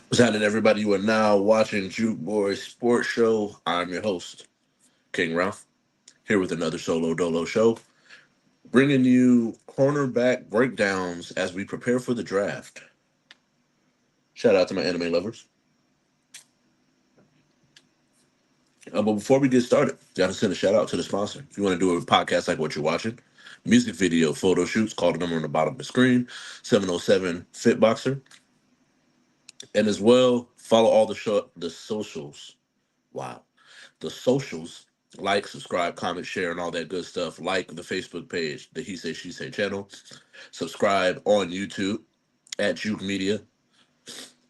What's happening, everybody? You are now watching Juke Boys Sports Show. I'm your host, King Ralph, here with another solo dolo show, bringing you cornerback breakdowns as we prepare for the draft. Shout out to my anime lovers. But before we get started, gotta send a shout out to the sponsor. If you want to do a podcast like what you're watching, music video, photo shoots, call the number on the bottom of the screen, 707 Fitboxer, and as well follow all the socials. Wow. The socials, like, subscribe, comment, share, and all that good stuff. Like the Facebook page, the He Say She Say channel. Subscribe on YouTube at Juke Media.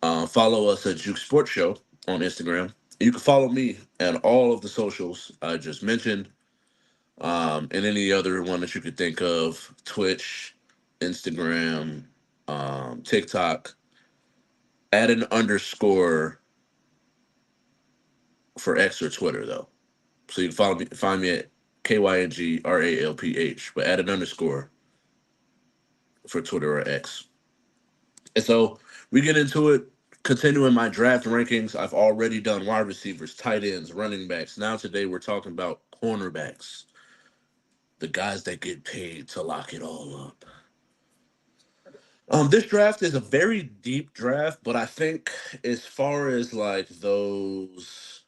Follow us at Juke Sports Show on Instagram. You can follow me at all of the socials I just mentioned, and any other one that you could think of: Twitch, Instagram, TikTok. Add an underscore for X or Twitter though. So you can find me at KYNGRALPH, but add an underscore for Twitter or X. And so we get into it. Continuing my draft rankings, I've already done wide receivers, tight ends, running backs. Now today we're talking about cornerbacks, the guys that get paid to lock it all up. This draft is a very deep draft, but I think as far as like those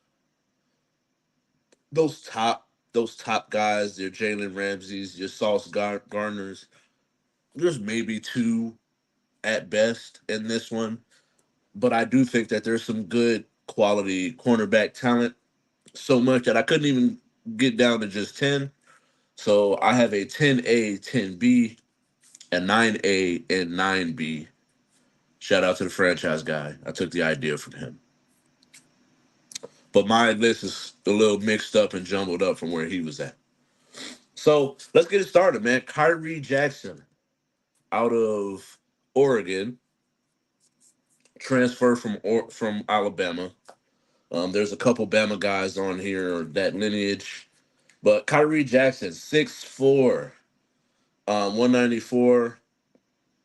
top guys, your Jalen Ramseys, your Garners, there's maybe two at best in this one, but I do think that there's some good quality cornerback talent. So much that I couldn't even get down to just 10. So I have a 10A, 10B, a 9A, and 9B. Shout out to the franchise guy. I took the idea from him. But my list is a little mixed up and jumbled up from where he was at. So let's get it started, man. Kyrie Jackson out of Oregon, transfer from Alabama. There's a couple Bama guys on here that lineage, but Kyrie Jackson, 6'4", 194,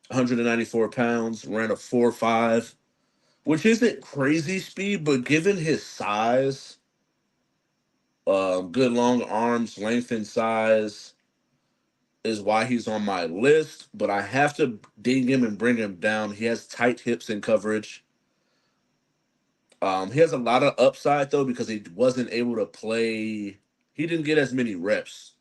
194 pounds, ran a 4.5, which isn't crazy speed, but given his size, good long arms, length and size, is why he's on my list. But I have to ding him and bring him down. He has tight hips and coverage. He has a lot of upside though because he wasn't able to play. He didn't get as many reps.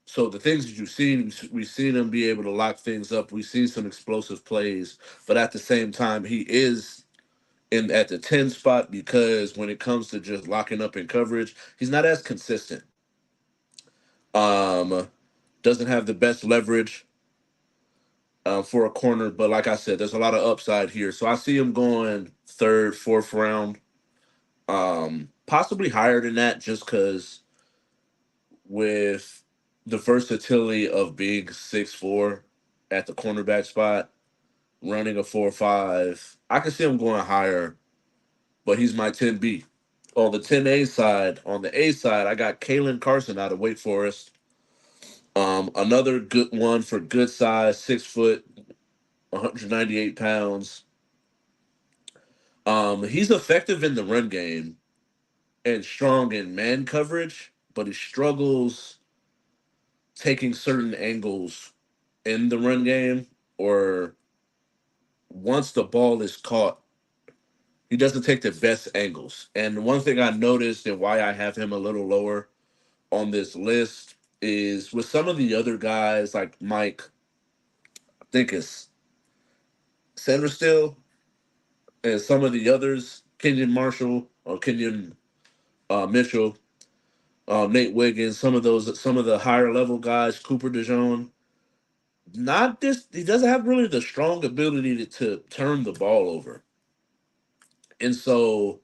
So the things that you've seen, we've seen him be able to lock things up. We've seen some explosive plays, but at the same time, he is in at the 10 spot because when it comes to just locking up in coverage, he's not as consistent. Um, doesn't have the best leverage for a corner, but like I said, there's a lot of upside here. So I see him going third, fourth round. Possibly higher than that just because with the versatility of being 6'4" at the cornerback spot, running a 4.5, I can see him going higher, but he's my 10B. On the 10A side, I got Kalen Carson out of Wake Forest. Another good one for good size, 6 foot, 198 pounds. He's effective in the run game and strong in man coverage, but he struggles taking certain angles in the run game, or once the ball is caught, he doesn't take the best angles. And one thing I noticed and why I have him a little lower on this list is with some of the other guys like Mike, I think it's Sanderstill, and some of the others, Kenyon Marshall or Kenyon Mitchell, Nate Wiggins, some of the higher level guys, Cooper DeJean. Not this. He doesn't have really the strong ability to turn the ball over, and so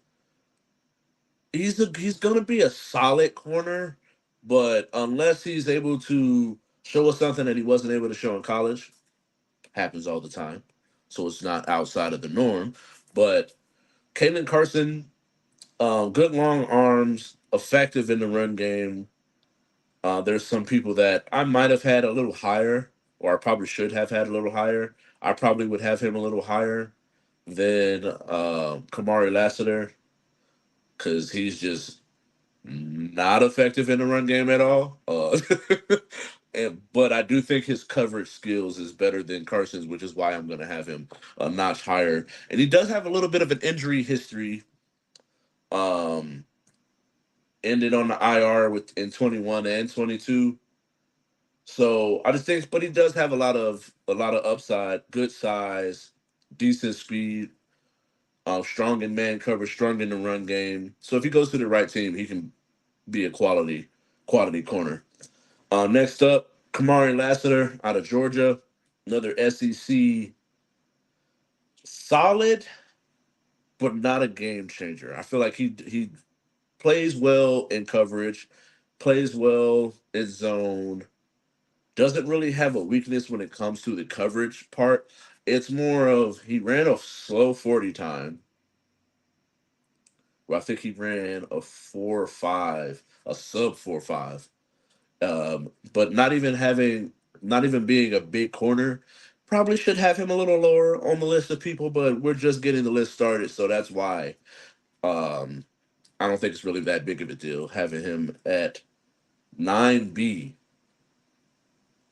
he's gonna be a solid corner, but unless he's able to show us something that he wasn't able to show in college, happens all the time. So it's not outside of the norm. But Kalen Carson, good long arms, effective in the run game. There's some people that I might have had a little higher, or I probably should have had a little higher. I probably would have him a little higher Then Kamari Lassiter, because he's just not effective in the run game at all. But I do think his coverage skills is better than Carson's, which is why I'm going to have him a notch higher. And he does have a little bit of an injury history. Um, Ended on the IR with in 21 and 22. So I just think, but he does have a lot of upside, good size, decent speed, strong in man coverage, strong in the run game. So if he goes to the right team, he can be a quality corner. Next up, Kamari Lassiter out of Georgia, another SEC solid, but not a game changer. I feel like he plays well in coverage, plays well in zone, doesn't really have a weakness when it comes to the coverage part. It's more of he ran a slow 40 time. Where I think he ran a 4.5, a sub 4.5. But not even being a big corner, probably should have him a little lower on the list of people. But we're just getting the list started, so that's why um, I don't think it's really that big of a deal having him at 9B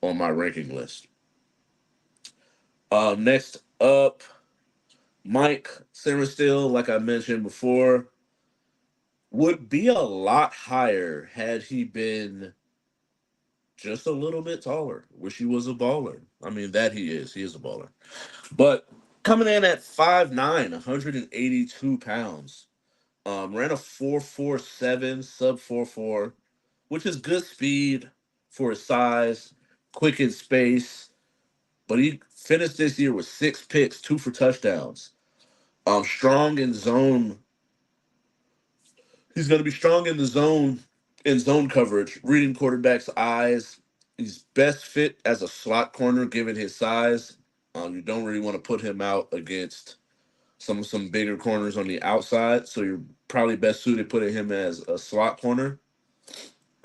on my ranking list. Next up, Mike Simerstill, like I mentioned before, would be a lot higher had he been just a little bit taller. Wish he was a baller. I mean, that he is. He is a baller. But coming in at 5'9", 182 pounds, ran a 4.47, sub 4.4, which is good speed for his size, quick in space. But he finished this year with 6 picks, two for touchdowns. Strong in zone. He's going to be strong in zone coverage, reading quarterbacks' eyes. He's best fit as a slot corner given his size. You don't really want to put him out against some bigger corners on the outside, so you're probably best suited putting him as a slot corner.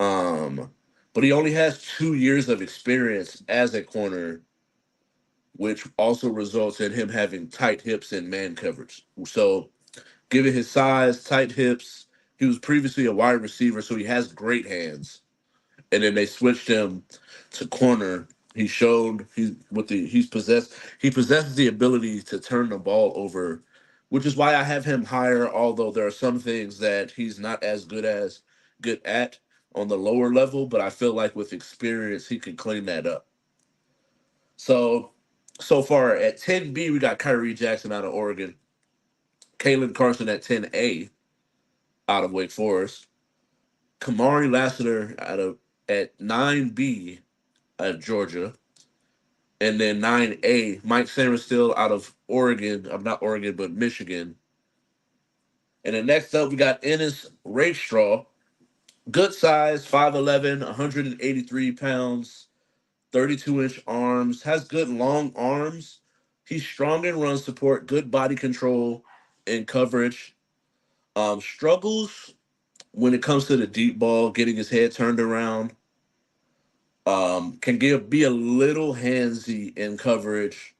Um, but he only has 2 years of experience as a corner, which also results in him having tight hips and man coverage. So given his size, tight hips, he was previously a wide receiver, so he has great hands. And then they switched him to corner. He showed he possesses the ability to turn the ball over, which is why I have him higher. Although there are some things that he's not as good at on the lower level, but I feel like with experience he can clean that up. So so far at 10B we got Kyrie Jackson out of Oregon, Kalen Carson at 10A out of Wake Forest, Kamari Lassiter at 9B out of Georgia, and then 9A Mike Sainristil out of Oregon. I'm not Oregon, but Michigan. And then next up we got Ennis Rakestraw, good size, 5'11", 183 pounds, 32-inch arms, has good long arms. He's strong in run support, good body control and coverage. Struggles when it comes to the deep ball, getting his head turned around. Can be a little handsy in coverage,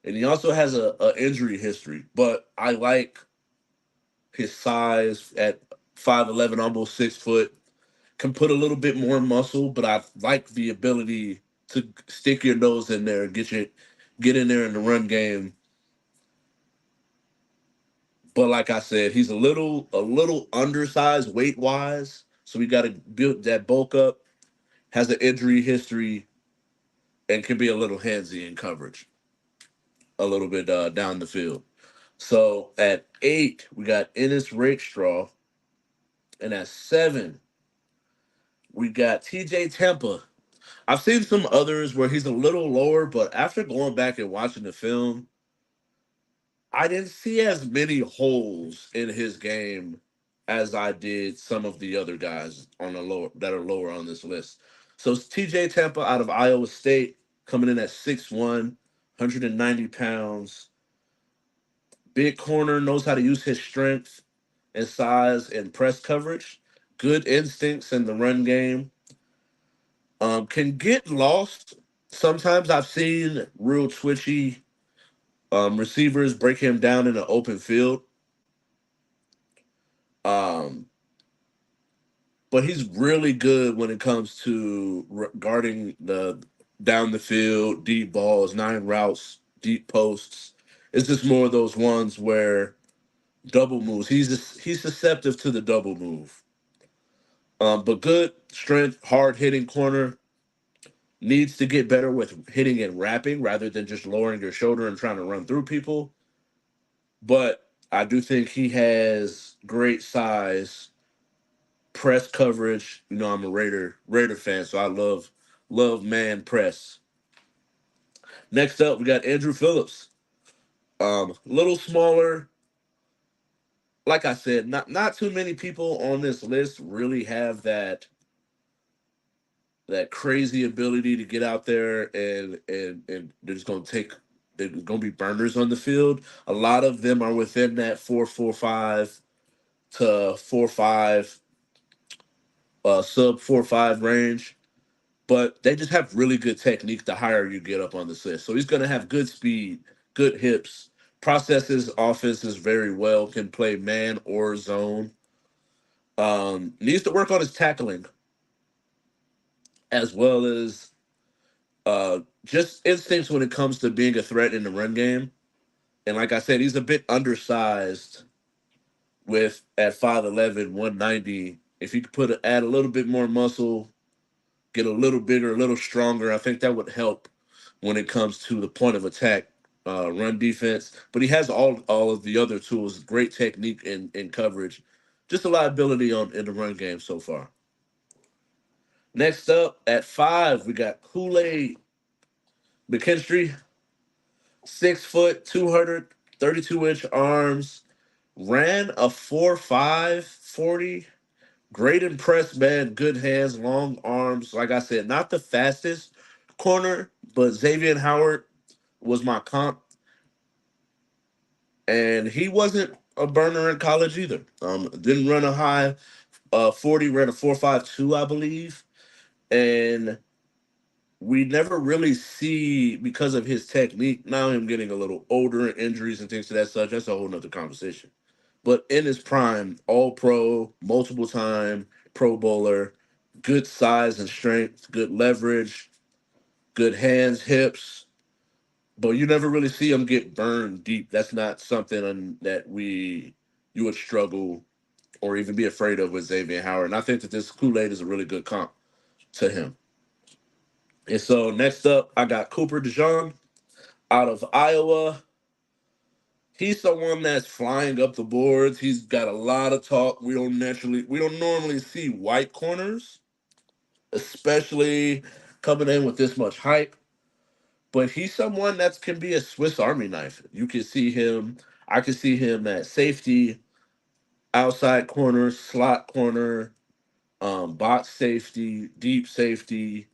and he also has a injury history. But I like his size at 5'11", almost 6 foot. Can put a little bit more muscle, but I like the ability to stick your nose in there and get in there in the run game. But like I said, he's a little undersized weight wise, so we got to build that bulk up. Has an injury history and can be a little handsy in coverage, a little bit down the field. So at 8, we got Ennis Rakestraw, and at 7, we got TJ Tempa. I've seen some others where he's a little lower, but after going back and watching the film, I didn't see as many holes in his game as I did some of the other guys on the lower that are lower on this list. So it's TJ Tempa out of Iowa State coming in at 6'1", 190 pounds. Big corner, knows how to use his strength and size and press coverage. Good instincts in the run game. Can get lost. Sometimes I've seen real twitchy Receivers break him down in an open field. Um, but he's really good when it comes to guarding the down the field, deep balls, nine routes, deep posts. It's just more of those ones where double moves. He's susceptible to the double move. But good strength, hard hitting corner. Needs to get better with hitting and wrapping rather than just lowering your shoulder and trying to run through people. But I do think he has great size, press coverage. You know, I'm a Raider fan, so I love man press. Next up, we got Andrew Phillips. Little smaller. Like I said, not too many people on this list really have that crazy ability to get out there and they're just gonna take there's gonna be burners on the field. A lot of them are within that 4.45 to 4.5 sub 4.5 range, but they just have really good technique the higher you get up on this list. So he's gonna have good speed, good hips, processes offenses very well, can play man or zone. Needs to work on his tackling as well as just instincts when it comes to being a threat in the run game. And like I said, he's a bit undersized with at 5'11", 190. If he could add a little bit more muscle, get a little bigger, a little stronger, I think that would help when it comes to the point of attack, run defense. But he has all of the other tools, great technique and coverage, just a liability on in the run game so far. Next up at 5, we got Kool-Aid McKinstry, 6 foot, 232-inch arms, ran a 4.5 40. Great and press man, good hands, long arms. Like I said, not the fastest corner, but Xavier Howard was my comp, and he wasn't a burner in college either. Didn't run a high 40, ran a 4.52, I believe, and we never really see because of his technique. Now him getting a little older and injuries and things to that such. That's a whole nother conversation. But in his prime, all pro, multiple time pro bowler, good size and strength, good leverage, good hands, hips. But you never really see him get burned deep. That's not something that you would struggle or even be afraid of with Xavier Howard. And I think that this Kool-Aid is a really good comp to him. And so next up, I got Cooper DeJean out of Iowa. He's someone that's flying up the boards. He's got a lot of talk. We don't normally see white corners, especially coming in with this much hype. But he's someone that can be a Swiss Army knife. You can see him. I can see him at safety, outside corner, slot corner, box safety, deep safety,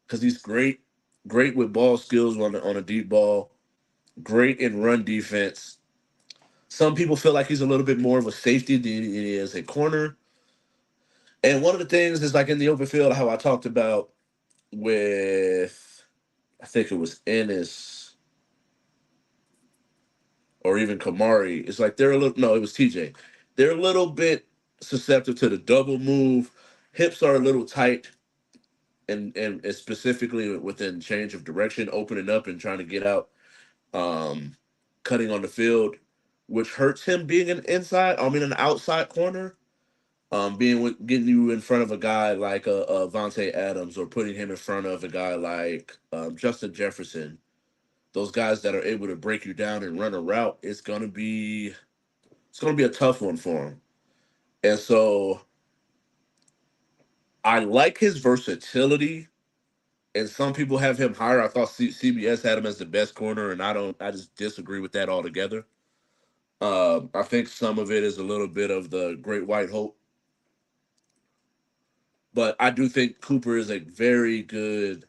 because he's great with ball skills on a deep ball, great in run defense. Some people feel like he's a little bit more of a safety than he is a corner. And one of the things is like in the open field, how I talked about with, I think it was Ennis or even Kamari. It's like they're a little, no, it was TJ. They're a little bit susceptible to the double move. Hips are a little tight, and specifically within change of direction, opening up and trying to get out, um, cutting on the field, which hurts him being an outside corner. Getting you in front of a guy like a Vontae Adams or putting him in front of a guy like Justin Jefferson, those guys that are able to break you down and run a route, it's gonna be a tough one for him. And so I like his versatility. And some people have him higher. I thought CBS had him as the best corner, and I don't. I just disagree with that altogether. I think some of it is a little bit of the Great White Hope, but I do think Cooper is a very good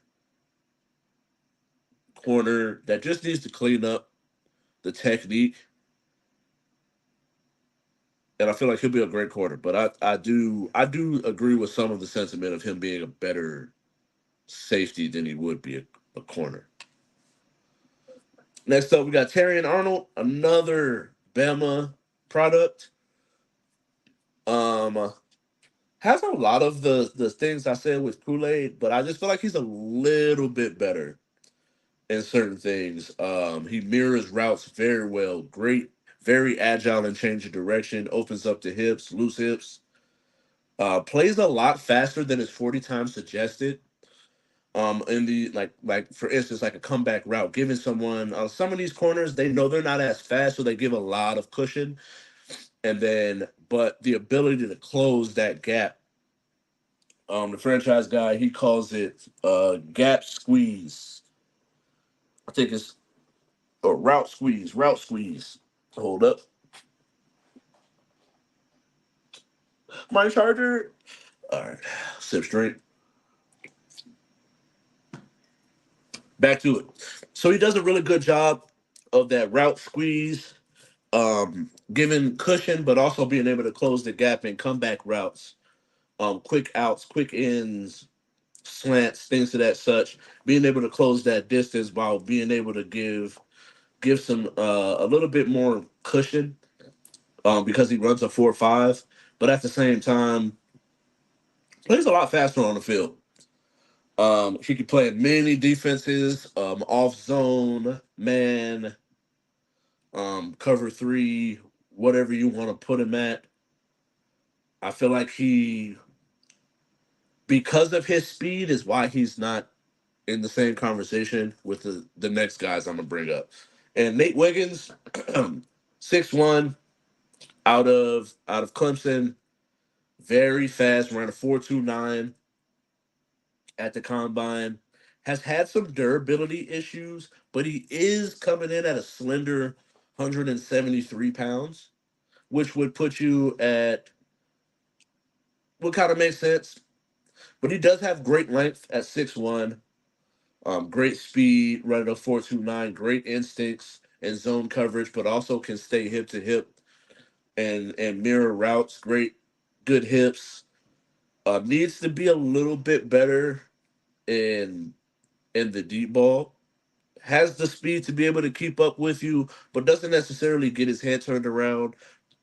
corner that just needs to clean up the technique, and I feel like he'll be a great corner. But I do agree with some of the sentiment of him being a better safety than he would be a corner. Next up, we got Terry and Arnold, another Bama product. Um, has a lot of the things I said with Kool Aid, but I just feel like he's a little bit better in certain things. He mirrors routes very well. Great, very agile and change of direction. Opens up the hips, loose hips. Plays a lot faster than his 40 times suggested. In the like for instance, like a comeback route, giving someone some of these corners, they know they're not as fast, so they give a lot of cushion, and then but the ability to close that gap. The franchise guy, he calls it gap squeeze. I think it's a route squeeze. Hold up, my charger. All right, sip straight. Back to it. So he does a really good job of that route squeeze, giving cushion, but also being able to close the gap in comeback routes, quick outs, quick ins, slants, things of that such. Being able to close that distance while being able to give some a little bit more cushion, because he runs a 4.5, but at the same time plays a lot faster on the field. He can play in many defenses, off zone, man, cover three, whatever you want to put him at. I feel like because of his speed, is why he's not in the same conversation with the next guys I'm gonna bring up. And Nate Wiggins, 6'1", out of Clemson, very fast, ran a 4.29 at the combine. Has had some durability issues, but he is coming in at a slender 173 pounds, which would put you at what kind of makes sense. But he does have great length at 6'1", great speed, running a 4.29, great instincts and zone coverage, but also can stay hip to hip and mirror routes. Great, good hips. Needs to be a little bit better in in the deep ball. Has the speed to be able to keep up with you, but doesn't necessarily get his head turned around,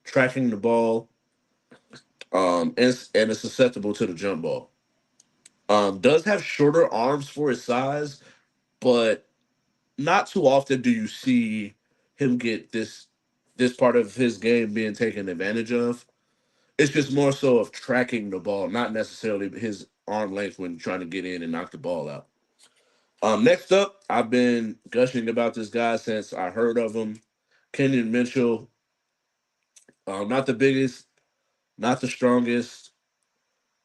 tracking the ball, and is susceptible to the jump ball. Does have shorter arms for his size, but not too often do you see him get this part of his game being taken advantage of. It's just more so of tracking the ball, not necessarily his arm length when trying to get in and knock the ball out. Next up, I've been gushing about this guy since I heard of him. Kenyon Mitchell, not the biggest, not the strongest,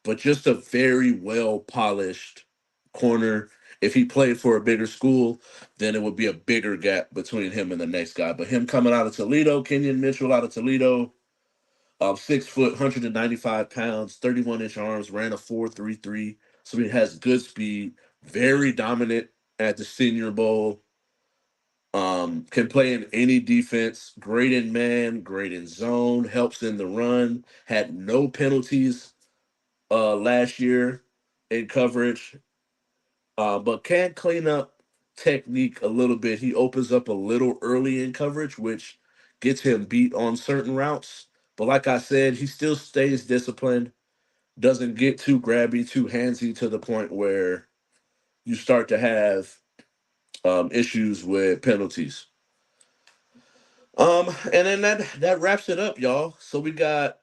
but just a very well polished corner. If he played for a bigger school, then it would be a bigger gap between him and the next guy. But him coming out of Toledo, Kenyon Mitchell out of Toledo, 6 foot, 195 pounds, 31-inch arms, ran a 4.33. So he has good speed, very dominant at the Senior Bowl. Can play in any defense, great in man, great in zone, helps in the run, had no penalties last year in coverage, but can clean up technique a little bit. He opens up a little early in coverage, which gets him beat on certain routes. But like I said, he still stays disciplined, doesn't get too grabby, too handsy to the point where you start to have issues with penalties. And then that wraps it up, y'all. So we got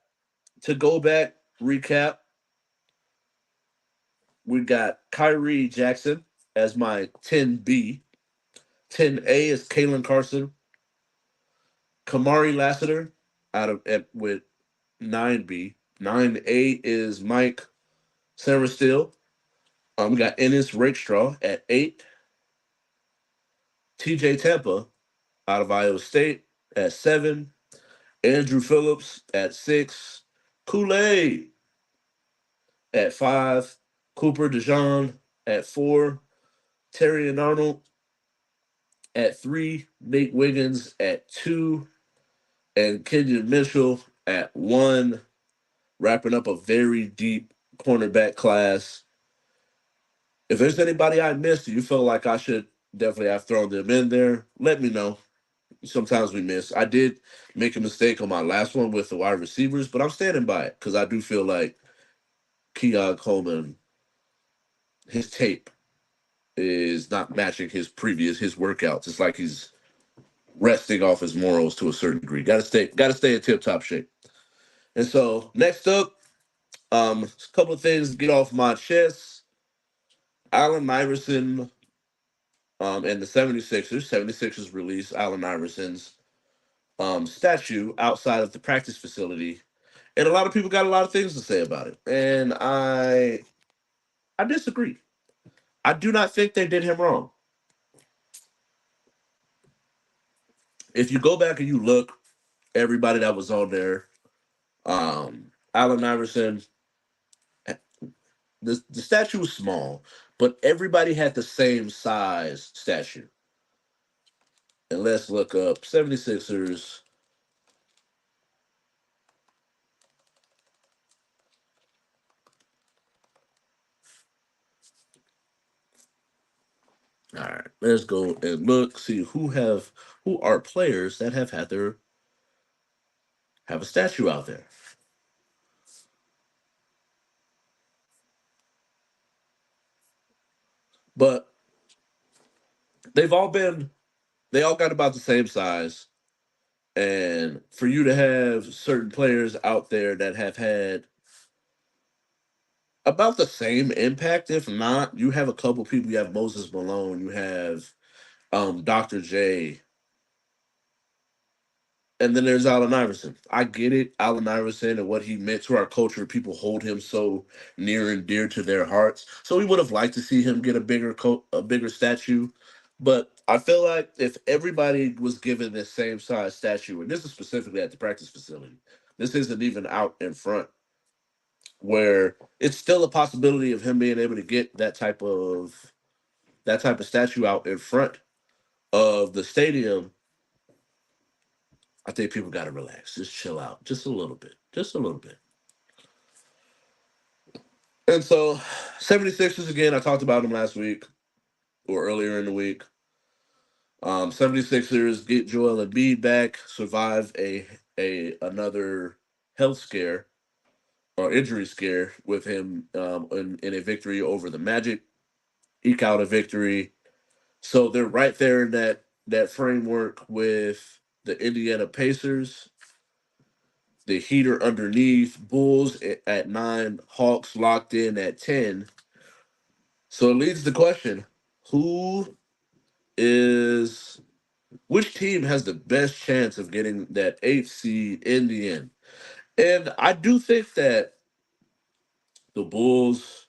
to go back, recap. We got Kyrie Jackson as my 10B. 10A is Kalen Carson. Kamari Lassiter with 9B. 9A is Mike Sarasteel. We got Ennis Rakestraw at 8. TJ Tampa out of Iowa State at 7. Andrew Phillips at 6. Kool-Aid at 5. Cooper DeJean at 4. Terry and Arnold at 3. Nate Wiggins at 2. And Kenyon Mitchell at 1. Wrapping up a very deep cornerback class. If there's anybody I missed, you feel like I should Definitely, I've thrown them in there. Let me know. Sometimes we miss. I did make a mistake on my last one with the wide receivers, but I'm standing by it because I do feel like Keon Coleman, his tape is not matching his workouts. It's like he's resting off his morals to a certain degree. Got to stay in tip top shape. And so next up, a couple of things to get off my chest. Allen Iverson, and the 76ers released Allen Iverson's statue outside of the practice facility, and a lot of people got a lot of things to say about it, and I disagree. I do not think they did him wrong. If you go back and you look, everybody that was on there, Allen Iverson, the statue was small, but everybody had the same size statue. And let's look up 76ers. All right, let's go and look, see who are players that have a statue out there. But they've all been they all got about the same size. And for you to have certain players out there that have had about the same impact, if not, you have a couple people. You have Moses Malone, you have Dr. J, and then there's Allen Iverson. I get it, Allen Iverson and what he meant to our culture. People hold him so near and dear to their hearts. So we would have liked to see him get a bigger statue. But I feel like if everybody was given the same size statue, and this is specifically at the practice facility, this isn't even out in front, where it's still a possibility of him being able to get that type of statue out in front of the stadium. I think people got to relax, just chill out, just a little bit, just a little bit. And so, 76ers again, I talked about them last week or earlier in the week. 76ers get Joel Embiid back, survive a another health scare or injury scare with him in a victory over the Magic, eke out a victory. So they're right there in that framework with the Indiana Pacers, the Heater underneath, Bulls at 9, Hawks locked in at 10. So it leads to the question: Who is which team has the best chance of getting that eighth seed in the end? And I do think that the Bulls,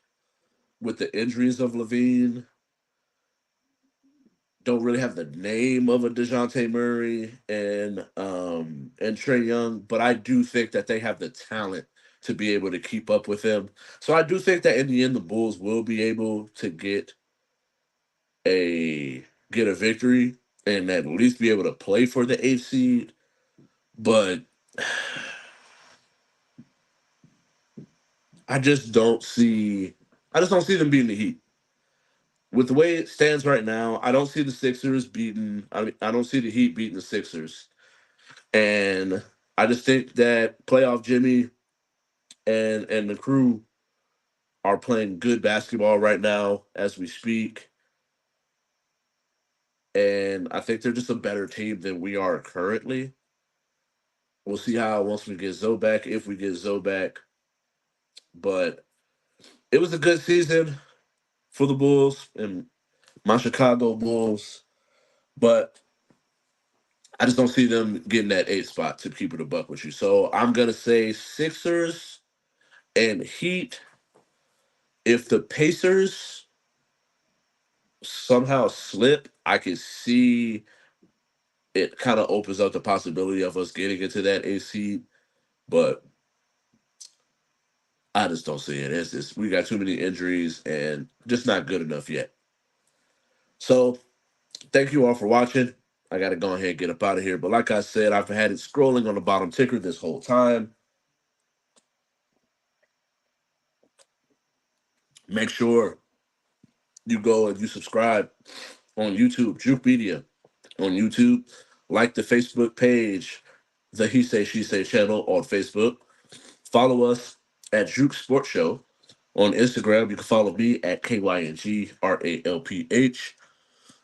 with the injuries of Levine, don't really have the name of a DeJounte Murray and Trey Young, but I do think that they have the talent to be able to keep up with them. So I do think that in the end the Bulls will be able to a get a victory and at least be able to play for the eighth seed. But I just don't see I just don't see them beating the Heat. With the way it stands right now, I don't see the Sixers beating I don't see the Heat beating the Sixers. And I just think that playoff Jimmy and the crew are playing good basketball right now as we speak. And I think they're just a better team than we are currently. We'll see how once we get Zoe back, if we get Zoe back. But it was a good season for the Bulls and my Chicago Bulls. But I just don't see them getting that eighth spot, to keep it a buck with you. So I'm gonna say Sixers and Heat. If the Pacers somehow slip, I can see it kind of opens up the possibility of us getting into that AC. But I just don't see it. It's just we got too many injuries and just not good enough yet. So thank you all for watching. I got to go ahead and get up out of here. But like I said, I've had it scrolling on the bottom ticker this whole time. Make sure you go and you subscribe on YouTube, Juke Media on YouTube. Like the Facebook page, the He Say She Say channel on Facebook. Follow us at Juke Sports Show. On Instagram, you can follow me at KYNGRALPH.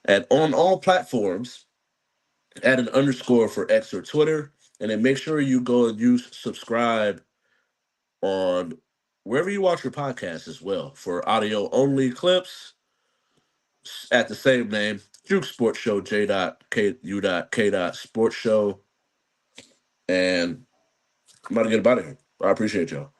And on all platforms, add an underscore for X or Twitter. And then make sure you go and use subscribe on wherever you watch your podcast as well for audio only clips at the same name, Juke Sports Show, J.K.U.K. Sports Show. And I'm about to get about it here. I appreciate y'all.